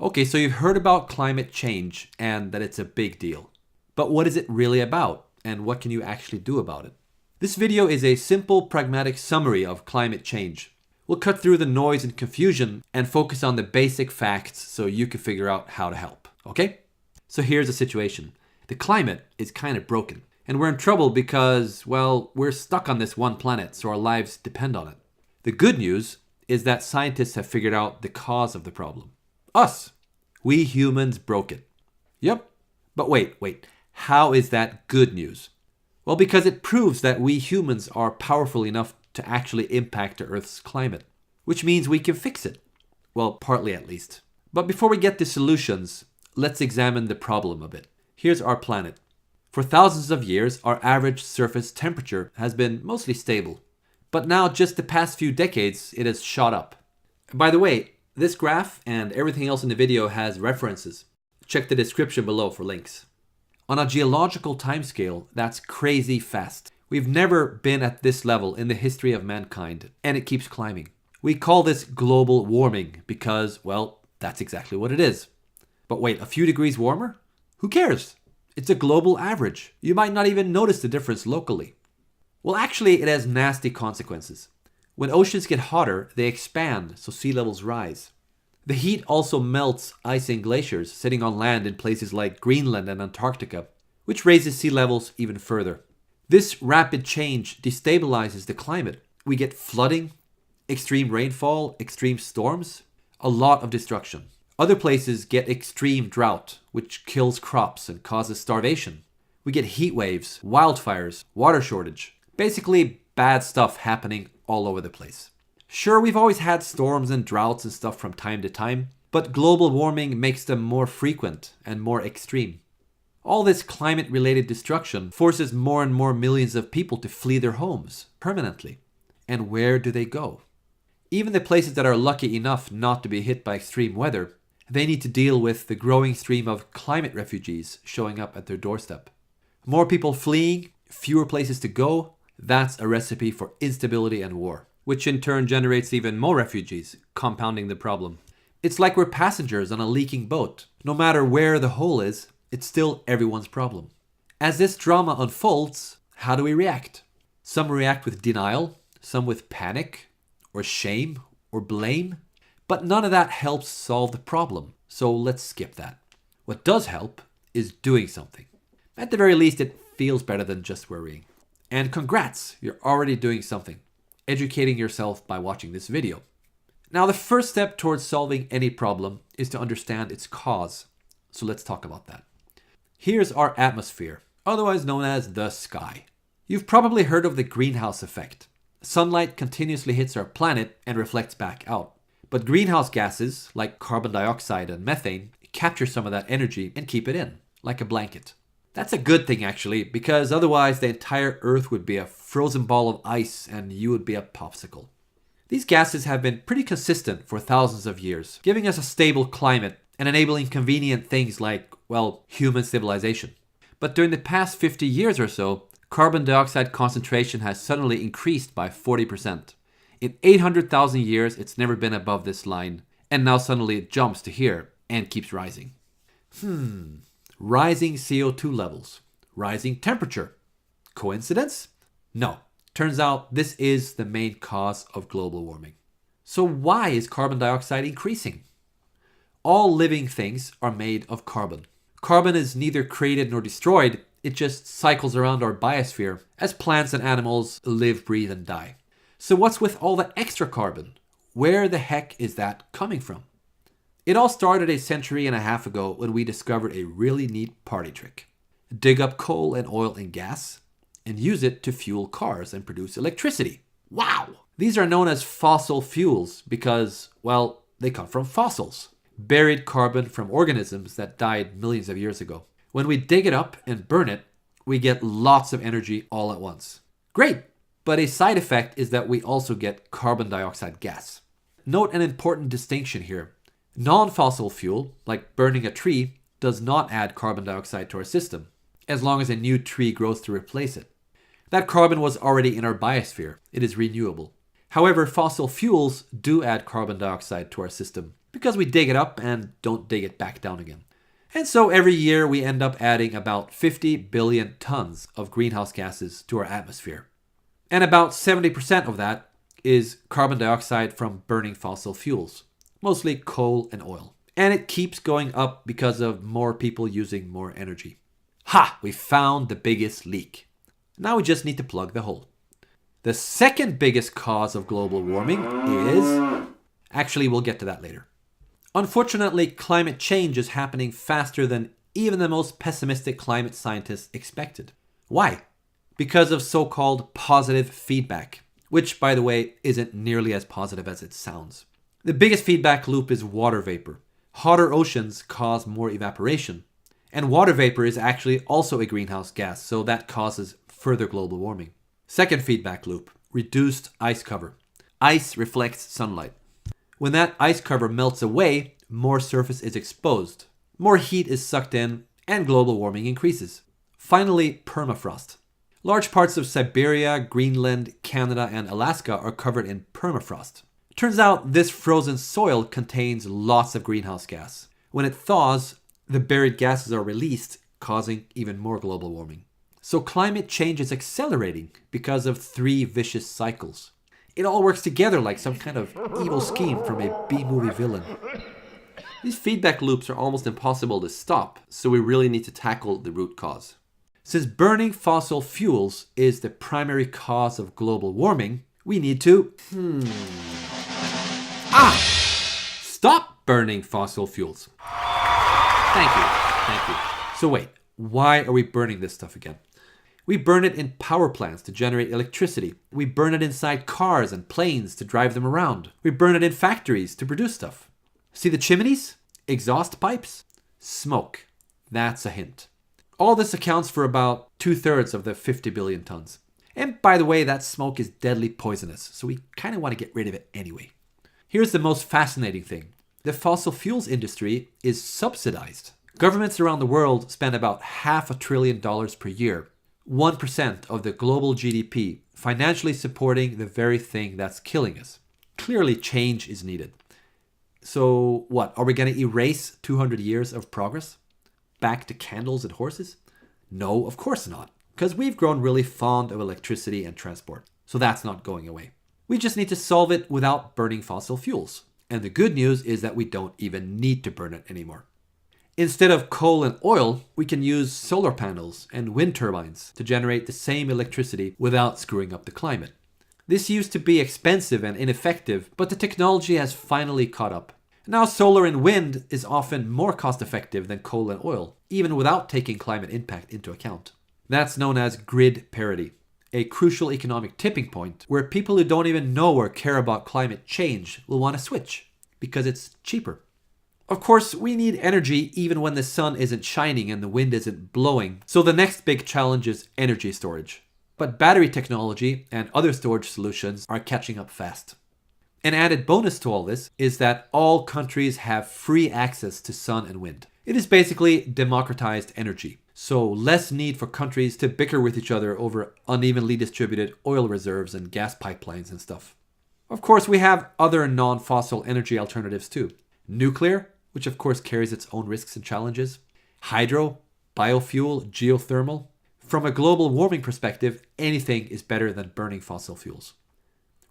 Okay, so you've heard about climate change and that it's a big deal. But what is it really about, and what can you actually do about it? This video is a simple, pragmatic summary of climate change. We'll cut through the noise and confusion and focus on the basic facts so you can figure out how to help, okay? So here's the situation. The climate is kind of broken, and we're in trouble because, well, we're stuck on this one planet, so our lives depend on it. The good news is that scientists have figured out the cause of the problem. Us. We humans broke it. Yep. But wait. How is that good news? Well, because it proves that we humans are powerful enough to actually impact the Earth's climate, which means we can fix it. Well, partly at least. But before we get to solutions, let's examine the problem a bit. Here's our planet. For thousands of years, our average surface temperature has been mostly stable. But now, just the past few decades, it has shot up. By the way, this graph and everything else in the video has references. Check the description below for links. On a geological timescale, that's crazy fast. We've never been at this level in the history of mankind, and it keeps climbing. We call this global warming because, well, that's exactly what it is. But wait, a few degrees warmer? Who cares? It's a global average. You might not even notice the difference locally. Well, actually, it has nasty consequences. When oceans get hotter, they expand, so sea levels rise. The heat also melts ice and glaciers sitting on land in places like Greenland and Antarctica, which raises sea levels even further. This rapid change destabilizes the climate. We get flooding, extreme rainfall, extreme storms, a lot of destruction. Other places get extreme drought, which kills crops and causes starvation. We get heat waves, wildfires, water shortage. Basically, bad stuff happening all over the place. Sure, we've always had storms and droughts and stuff from time to time, but global warming makes them more frequent and more extreme. All this climate-related destruction forces more and more millions of people to flee their homes permanently. And where do they go? Even the places that are lucky enough not to be hit by extreme weather, they need to deal with the growing stream of climate refugees showing up at their doorstep. More people fleeing, fewer places to go, that's a recipe for instability and war, which in turn generates even more refugees, compounding the problem. It's like we're passengers on a leaking boat. No matter where the hole is, it's still everyone's problem. As this drama unfolds, how do we react? Some react with denial, some with panic, or shame, or blame. But none of that helps solve the problem, so let's skip that. What does help is doing something. At the very least, it feels better than just worrying. And congrats, you're already doing something. Educating yourself by watching this video. Now, the first step towards solving any problem is to understand its cause. So let's talk about that. Here's our atmosphere, otherwise known as the sky. You've probably heard of the greenhouse effect. Sunlight continuously hits our planet and reflects back out. But greenhouse gases, like carbon dioxide and methane, capture some of that energy and keep it in, like a blanket. That's a good thing, actually, because otherwise the entire Earth would be a frozen ball of ice and you would be a popsicle. These gases have been pretty consistent for thousands of years, giving us a stable climate and enabling convenient things like, well, human civilization. But during the past 50 years or so, carbon dioxide concentration has suddenly increased by 40%. In 800,000 years, it's never been above this line, and now suddenly it jumps to here and keeps rising. Rising CO2 levels. Rising temperature. Coincidence? No. Turns out this is the main cause of global warming. So why is carbon dioxide increasing? All living things are made of carbon. Carbon is neither created nor destroyed, it just cycles around our biosphere as plants and animals live, breathe, and die. So what's with all the extra carbon? Where the heck is that coming from? It all started a century and a half ago when we discovered a really neat party trick. Dig up coal and oil and gas and use it to fuel cars and produce electricity. Wow! These are known as fossil fuels because, well, they come from fossils. Buried carbon from organisms that died millions of years ago. When we dig it up and burn it, we get lots of energy all at once. Great! But a side effect is that we also get carbon dioxide gas. Note an important distinction here. Non-fossil fuel, like burning a tree, does not add carbon dioxide to our system, as long as a new tree grows to replace it. That carbon was already in our biosphere. It is renewable. However, fossil fuels do add carbon dioxide to our system because we dig it up and don't dig it back down again. And so every year we end up adding about 50 billion tons of greenhouse gases to our atmosphere. And about 70% of that is carbon dioxide from burning fossil fuels, mostly coal and oil. And it keeps going up because of more people using more energy. Ha! We found the biggest leak. Now we just need to plug the hole. The second biggest cause of global warming is... Actually, we'll get to that later. Unfortunately, climate change is happening faster than even the most pessimistic climate scientists expected. Why? Because of so-called positive feedback, which, by the way, isn't nearly as positive as it sounds. The biggest feedback loop is water vapor. Hotter oceans cause more evaporation. And water vapor is actually also a greenhouse gas, so that causes further global warming. Second feedback loop, reduced ice cover. Ice reflects sunlight. When that ice cover melts away, more surface is exposed. More heat is sucked in, and global warming increases. Finally, permafrost. Large parts of Siberia, Greenland, Canada, and Alaska are covered in permafrost. Turns out this frozen soil contains lots of greenhouse gas. When it thaws, the buried gases are released, causing even more global warming. So climate change is accelerating because of 3 vicious cycles. It all works together like some kind of evil scheme from a B-movie villain. These feedback loops are almost impossible to stop, so we really need to tackle the root cause. Since burning fossil fuels is the primary cause of global warming, we need to... Stop burning fossil fuels. Thank you. So wait, why are we burning this stuff again? We burn it in power plants to generate electricity. We burn it inside cars and planes to drive them around. We burn it in factories to produce stuff. See the chimneys? Exhaust pipes? Smoke. That's a hint. All this accounts for about 2/3 of the 50 billion tons. And by the way, that smoke is deadly poisonous, so we kind of want to get rid of it anyway. Here's the most fascinating thing. The fossil fuels industry is subsidized. Governments around the world spend about $500 billion per year, 1% of the global GDP, financially supporting the very thing that's killing us. Clearly, change is needed. So what, are we going to erase 200 years of progress? Back to candles and horses? No, of course not, because we've grown really fond of electricity and transport. So that's not going away. We just need to solve it without burning fossil fuels. And the good news is that we don't even need to burn it anymore. Instead of coal and oil, we can use solar panels and wind turbines to generate the same electricity without screwing up the climate. This used to be expensive and ineffective, but the technology has finally caught up. Now solar and wind is often more cost-effective than coal and oil, even without taking climate impact into account. That's known as grid parity, a crucial economic tipping point where people who don't even know or care about climate change will want to switch because it's cheaper. Of course, we need energy even when the sun isn't shining and the wind isn't blowing, so the next big challenge is energy storage. But battery technology and other storage solutions are catching up fast. An added bonus to all this is that all countries have free access to sun and wind. It is basically democratized energy, so less need for countries to bicker with each other over unevenly distributed oil reserves and gas pipelines and stuff. Of course, we have other non-fossil energy alternatives too. Nuclear, which of course carries its own risks and challenges. Hydro, biofuel, geothermal. From a global warming perspective, anything is better than burning fossil fuels.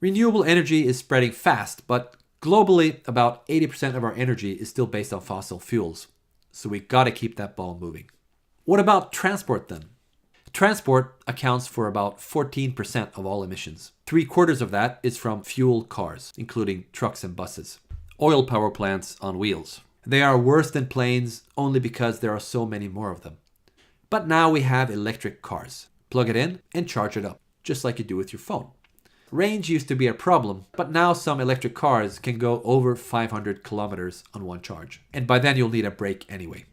Renewable energy is spreading fast, but globally, about 80% of our energy is still based on fossil fuels. So we gotta keep that ball moving. What about transport then? Transport accounts for about 14% of all emissions. 3/4 of that is from fuel cars, including trucks and buses. Oil power plants on wheels. They are worse than planes only because there are so many more of them. But now we have electric cars. Plug it in and charge it up, just like you do with your phone. Range used to be a problem, but now some electric cars can go over 500 kilometers on one charge. And by then you'll need a break anyway.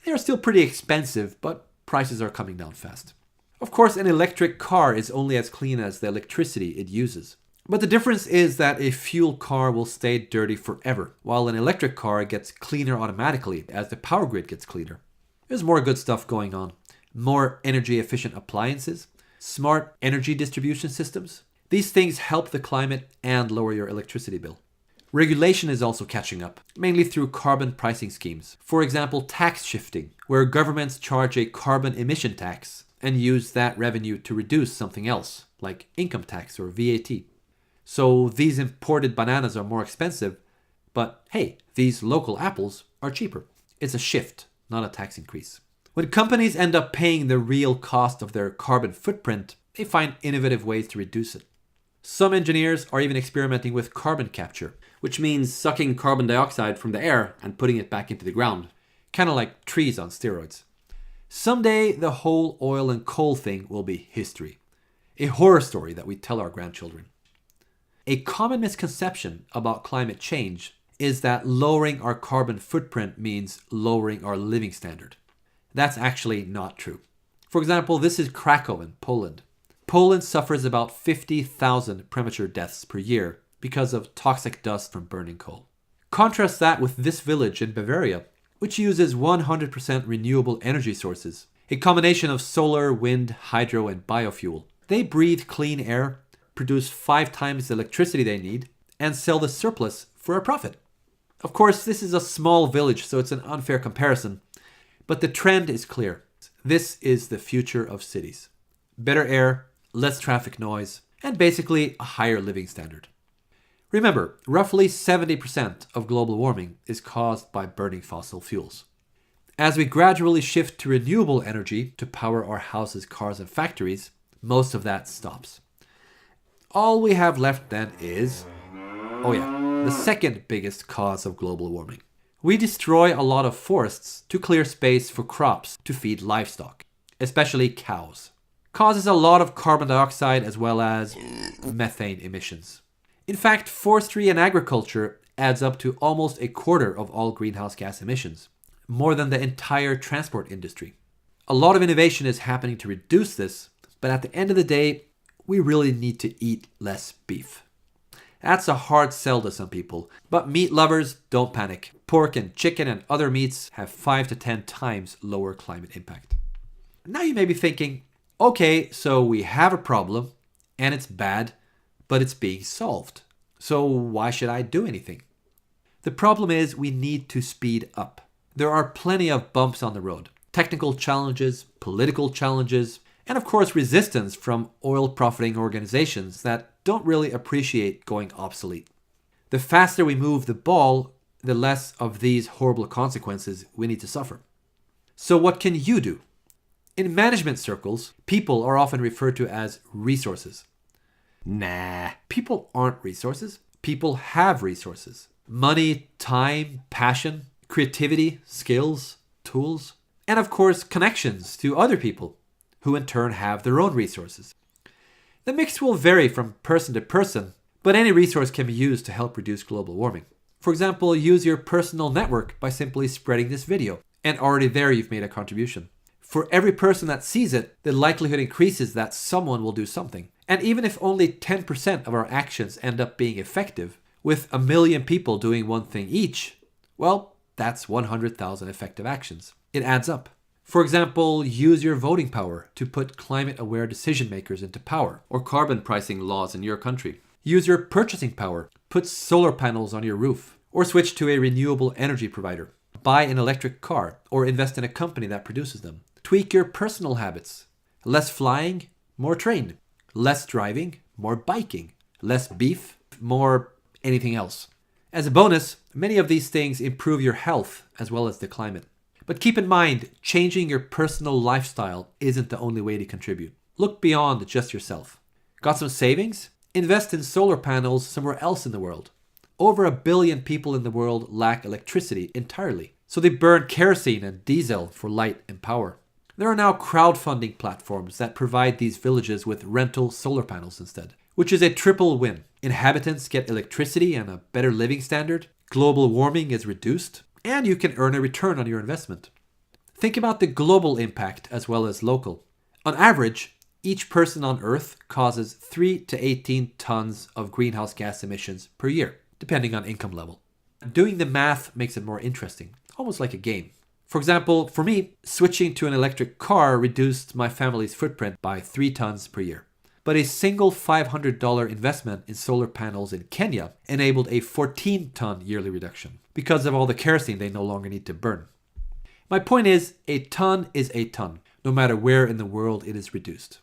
They are still pretty expensive, but prices are coming down fast. Of course, an electric car is only as clean as the electricity it uses. But the difference is that a fuel car will stay dirty forever, while an electric car gets cleaner automatically as the power grid gets cleaner. There's more good stuff going on. More energy efficient appliances, smart energy distribution systems. These things help the climate and lower your electricity bill. Regulation is also catching up, mainly through carbon pricing schemes. For example, tax shifting, where governments charge a carbon emission tax and use that revenue to reduce something else, like income tax or VAT. So these imported bananas are more expensive, but hey, these local apples are cheaper. It's a shift, not a tax increase. When companies end up paying the real cost of their carbon footprint, they find innovative ways to reduce it. Some engineers are even experimenting with carbon capture, which means sucking carbon dioxide from the air and putting it back into the ground, kind of like trees on steroids. Someday, the whole oil and coal thing will be history, a horror story that we tell our grandchildren. A common misconception about climate change is that lowering our carbon footprint means lowering our living standard. That's actually not true. For example, this is Krakow in Poland. Poland suffers about 50,000 premature deaths per year because of toxic dust from burning coal. Contrast that with this village in Bavaria, which uses 100% renewable energy sources, a combination of solar, wind, hydro, and biofuel. They breathe clean air, produce 5 times the electricity they need, and sell the surplus for a profit. Of course, this is a small village, so it's an unfair comparison, but the trend is clear. This is the future of cities. Better air, less traffic noise, and basically a higher living standard. Remember, roughly 70% of global warming is caused by burning fossil fuels. As we gradually shift to renewable energy to power our houses, cars, and factories, most of that stops. All we have left then is, the second biggest cause of global warming. We destroy a lot of forests to clear space for crops to feed livestock, especially cows. Causes a lot of carbon dioxide as well as methane emissions. In fact, forestry and agriculture adds up to almost a quarter of all greenhouse gas emissions, more than the entire transport industry. A lot of innovation is happening to reduce this, but at the end of the day, we really need to eat less beef. That's a hard sell to some people, but meat lovers, don't panic. Pork and chicken and other meats have 5 to 10 times lower climate impact. Now you may be thinking, okay, so we have a problem, and it's bad, but it's being solved. So why should I do anything? The problem is we need to speed up. There are plenty of bumps on the road. Technical challenges, political challenges, and of course resistance from oil-profiting organizations that don't really appreciate going obsolete. The faster we move the ball, the less of these horrible consequences we need to suffer. So what can you do? In management circles, people are often referred to as resources. Nah, people aren't resources. People have resources. Money, time, passion, creativity, skills, tools, and of course connections to other people who in turn have their own resources. The mix will vary from person to person, but any resource can be used to help reduce global warming. For example, use your personal network by simply spreading this video, and already there you've made a contribution. For every person that sees it, the likelihood increases that someone will do something. And even if only 10% of our actions end up being effective, with 1 million people doing one thing each, well, that's 100,000 effective actions. It adds up. For example, use your voting power to put climate-aware decision makers into power, or carbon pricing laws in your country. Use your purchasing power. Put solar panels on your roof, or switch to a renewable energy provider. Buy an electric car, or invest in a company that produces them. Tweak your personal habits. Less flying, more train. Less driving, more biking. Less beef, more anything else. As a bonus, many of these things improve your health as well as the climate. But keep in mind, changing your personal lifestyle isn't the only way to contribute. Look beyond just yourself. Got some savings? Invest in solar panels somewhere else in the world. Over 1 billion people in the world lack electricity entirely, so they burn kerosene and diesel for light and power. There are now crowdfunding platforms that provide these villages with rental solar panels instead, which is a triple win. Inhabitants get electricity and a better living standard, global warming is reduced, and you can earn a return on your investment. Think about the global impact as well as local. On average, each person on Earth causes 3 to 18 tons of greenhouse gas emissions per year, depending on income level. Doing the math makes it more interesting, almost like a game. For example, for me, switching to an electric car reduced my family's footprint by 3 tons per year. But a single $500 investment in solar panels in Kenya enabled a 14-ton yearly reduction because of all the kerosene they no longer need to burn. My point is, a ton is a ton, no matter where in the world it is reduced.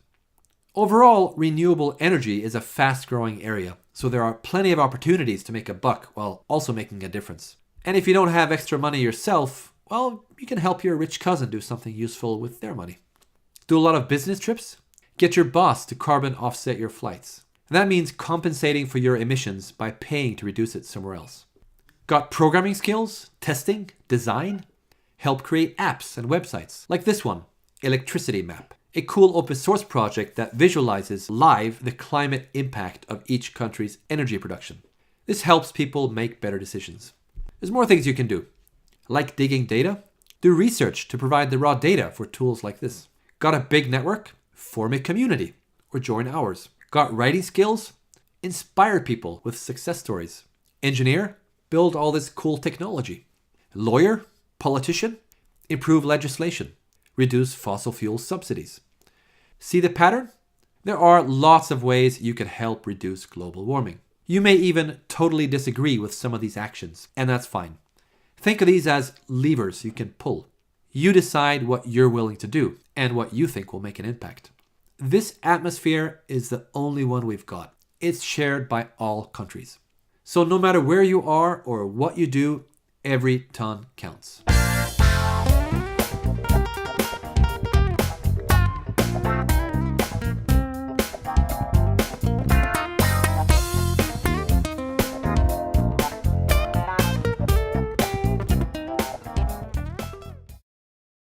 Overall, renewable energy is a fast-growing area, so there are plenty of opportunities to make a buck while also making a difference. And if you don't have extra money yourself, well, you can help your rich cousin do something useful with their money. Do a lot of business trips? Get your boss to carbon offset your flights. And that means compensating for your emissions by paying to reduce it somewhere else. Got programming skills, testing, design? Help create apps and websites like this one, Electricity Map, a cool open source project that visualizes live the climate impact of each country's energy production. This helps people make better decisions. There's more things you can do. Like digging data? Do research to provide the raw data for tools like this. Got a big network? Form a community or join ours. Got writing skills? Inspire people with success stories. Engineer? Build all this cool technology. Lawyer? Politician? Improve legislation. Reduce fossil fuel subsidies. See the pattern? There are lots of ways you can help reduce global warming. You may even totally disagree with some of these actions, and that's fine. Think of these as levers you can pull. You decide what you're willing to do and what you think will make an impact. This atmosphere is the only one we've got. It's shared by all countries. So no matter where you are or what you do, every ton counts.